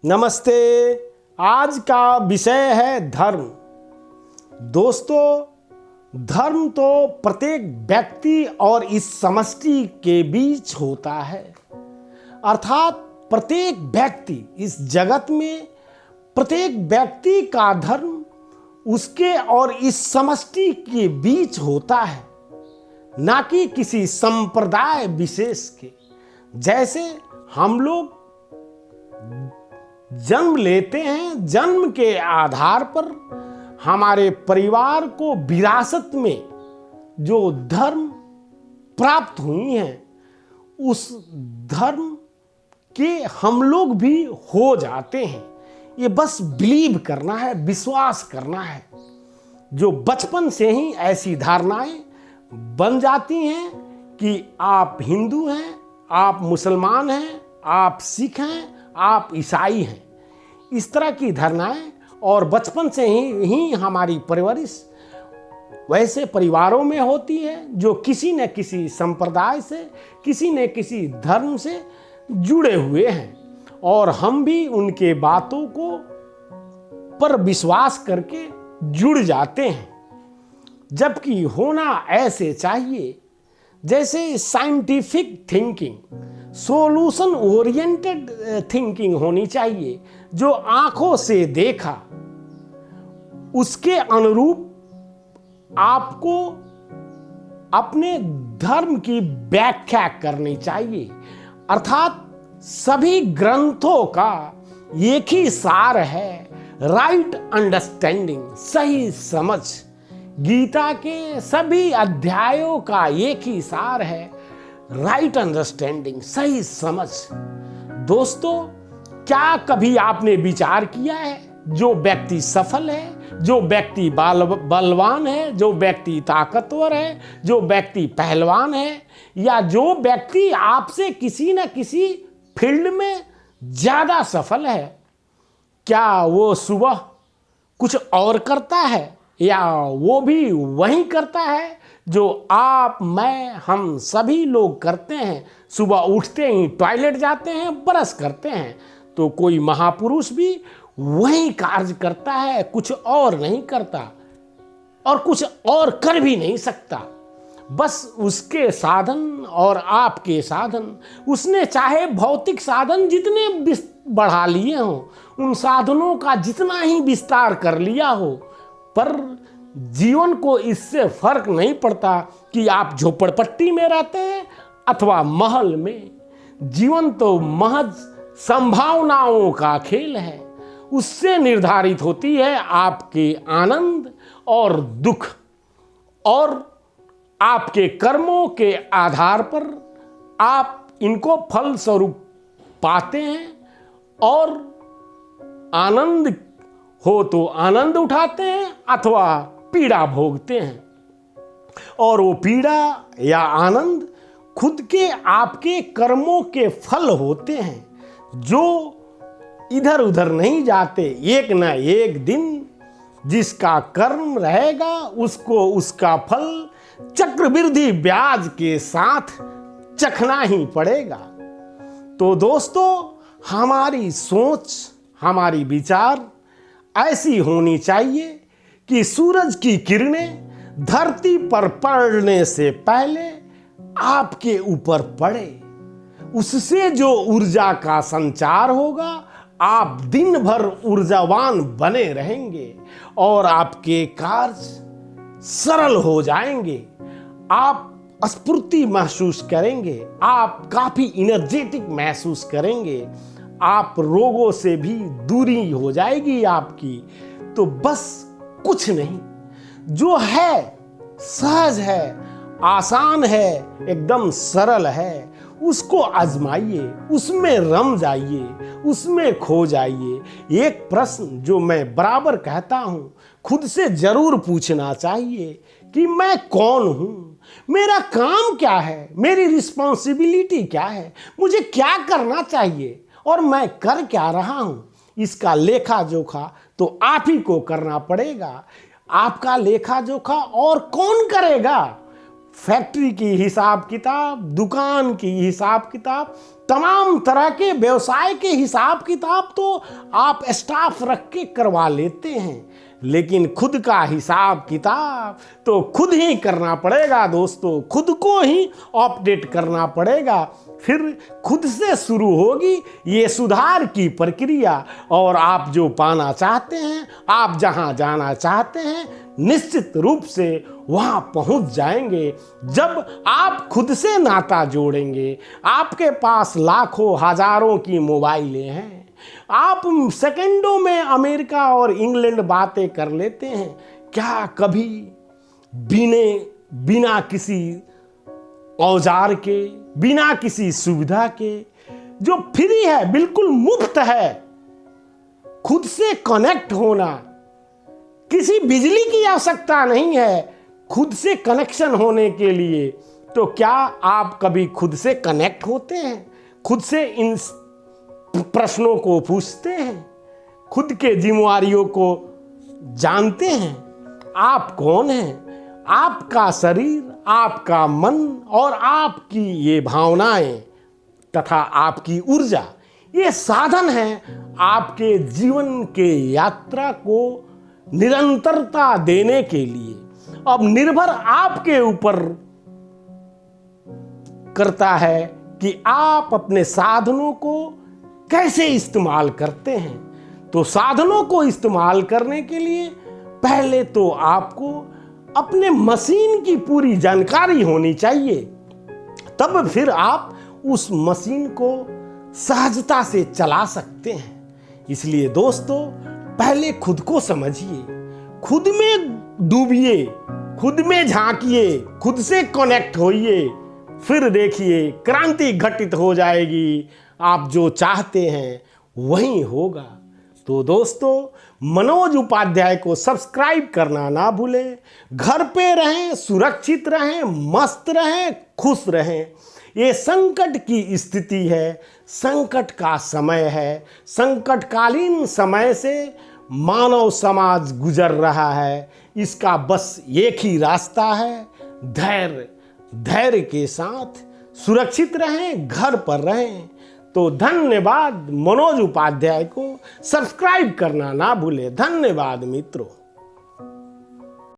नमस्ते। आज का विषय है धर्म। दोस्तों, धर्म तो प्रत्येक व्यक्ति और इस समष्टि के बीच होता है। अर्थात प्रत्येक व्यक्ति इस जगत में, प्रत्येक व्यक्ति का धर्म उसके और इस समष्टि के बीच होता है, ना कि किसी संप्रदाय विशेष के। जैसे हम लोग जन्म लेते हैं, जन्म के आधार पर हमारे परिवार को विरासत में जो धर्म प्राप्त हुई हैं, उस धर्म के हम लोग भी हो जाते हैं। ये बस बिलीव करना है, विश्वास करना है। जो बचपन से ही ऐसी धारणाएं बन जाती हैं कि आप हिंदू हैं, आप मुसलमान हैं, आप सिख हैं, आप ईसाई हैं, इस तरह की धारणाएं, और बचपन से ही हमारी परवरिश वैसे परिवारों में होती है जो किसी न किसी संप्रदाय से, किसी न किसी धर्म से जुड़े हुए हैं, और हम भी उनके बातों को पर विश्वास करके जुड़ जाते हैं। जबकि होना ऐसे चाहिए जैसे scientific thinking, solution oriented thinking होनी चाहिए। जो आंखों से देखा उसके अनुरूप आपको अपने धर्म की व्याख्या करनी चाहिए। अर्थात सभी ग्रंथों का एक ही सार है, राइट अंडरस्टैंडिंग, सही समझ। गीता के सभी अध्यायों का एक ही सार है, राइट अंडरस्टैंडिंग, सही समझ। दोस्तों, क्या कभी आपने विचार किया है, जो व्यक्ति सफल है, जो व्यक्ति बलवान है, जो व्यक्ति ताकतवर है, जो व्यक्ति पहलवान है, या जो व्यक्ति आपसे किसी न किसी फील्ड में ज्यादा सफल है, क्या वो सुबह कुछ और करता है, या वो भी वही करता है जो आप, मैं, हम सभी लोग करते हैं? सुबह उठते ही टॉयलेट जाते हैं, ब्रश करते हैं। तो कोई महापुरुष भी वही कार्य करता है, कुछ और नहीं करता, और कुछ और कर भी नहीं सकता। बस उसके साधन और आपके साधन, उसने चाहे भौतिक साधन जितने बढ़ा लिए हों, उन साधनों का जितना ही विस्तार कर लिया हो, पर जीवन को इससे फर्क नहीं पड़ता कि आप झोपड़पट्टी में रहते हैं अथवा महल में। जीवन तो महज संभावनाओं का खेल है। उससे निर्धारित होती है आपके आनंद और दुख, और आपके कर्मों के आधार पर आप इनको फल स्वरूप पाते हैं, और आनंद हो तो आनंद उठाते हैं अथवा पीड़ा भोगते हैं। और वो पीड़ा या आनंद खुद के आपके कर्मों के फल होते हैं, जो इधर उधर नहीं जाते। एक न एक दिन जिसका कर्म रहेगा उसको उसका फल चक्रवृद्धि ब्याज के साथ चखना ही पड़ेगा। तो दोस्तों, हमारी सोच, हमारी विचार ऐसी होनी चाहिए कि सूरज की किरणें धरती पर पड़ने से पहले आपके ऊपर पड़े। उससे जो ऊर्जा का संचार होगा, आप दिन भर ऊर्जावान बने रहेंगे और आपके कार्य सरल हो जाएंगे। आप स्फूर्ति महसूस करेंगे, आप काफी एनर्जेटिक महसूस करेंगे, आप रोगों से भी दूरी हो जाएगी आपकी। तो बस कुछ नहीं, जो है सहज है, आसान है, एकदम सरल है, उसको आजमाइए, उसमें रम जाइए, उसमें खो जाइए। एक प्रश्न जो मैं बराबर कहता हूं, खुद से जरूर पूछना चाहिए कि मैं कौन हूं, मेरा काम क्या है, मेरी रिस्पॉन्सिबिलिटी क्या है, मुझे क्या करना चाहिए और मैं कर क्या रहा हूं। इसका लेखा जोखा तो आप ही को करना पड़ेगा। आपका लेखा जोखा और कौन करेगा? फैक्ट्री की हिसाब किताब, दुकान की हिसाब किताब, तमाम तरह के व्यवसाय के हिसाब किताब तो आप स्टाफ रख के करवा लेते हैं, लेकिन खुद का हिसाब किताब तो खुद ही करना पड़ेगा दोस्तों, खुद को ही अपडेट करना पड़ेगा। फिर खुद से शुरू होगी ये सुधार की प्रक्रिया, और आप जो पाना चाहते हैं, आप जहां जाना चाहते हैं, निश्चित रूप से वहां पहुंच जाएंगे। जब आप खुद से नाता जोड़ेंगे, आपके पास लाखों हजारों की मोबाइलें हैं, आप सेकंडों में अमेरिका और इंग्लैंड बातें कर लेते हैं। क्या कभी बिना किसी औजार के, बिना किसी सुविधा के, जो फ्री है, बिल्कुल मुफ्त है, खुद से कनेक्ट होना, किसी बिजली की आवश्यकता नहीं है खुद से कनेक्शन होने के लिए, तो क्या आप कभी खुद से कनेक्ट होते हैं? खुद से इन प्रश्नों को पूछते हैं? खुद के जिम्मेवारियों को जानते हैं? आप कौन हैं? आपका शरीर, आपका मन और आपकी ये भावनाएं तथा आपकी ऊर्जा, ये साधन हैं आपके जीवन के यात्रा को निरंतरता देने के लिए। अब निर्भर आपके ऊपर करता है कि आप अपने साधनों को कैसे इस्तेमाल करते हैं। तो साधनों को इस्तेमाल करने के लिए पहले तो आपको अपने मशीन की पूरी जानकारी होनी चाहिए, तब फिर आप उस मशीन को सहजता से चला सकते हैं। इसलिए दोस्तों, पहले खुद को समझिए, खुद में डूबिए, खुद में झांकिए, खुद से कनेक्ट होइए, फिर देखिए क्रांति घटित हो जाएगी। आप जो चाहते हैं वही होगा। तो दोस्तों, मनोज उपाध्याय को सब्सक्राइब करना ना भूलें। घर पे रहें, सुरक्षित रहें, मस्त रहें, खुश रहें। ये संकट की स्थिति है, संकट का समय है, संकटकालीन समय से मानव समाज गुजर रहा है। इसका बस एक ही रास्ता है, धैर्य। धैर्य के साथ सुरक्षित रहें, घर पर रहें। तो धन्यवाद। मनोज उपाध्याय को सब्सक्राइब करना ना भूलें। धन्यवाद मित्रों।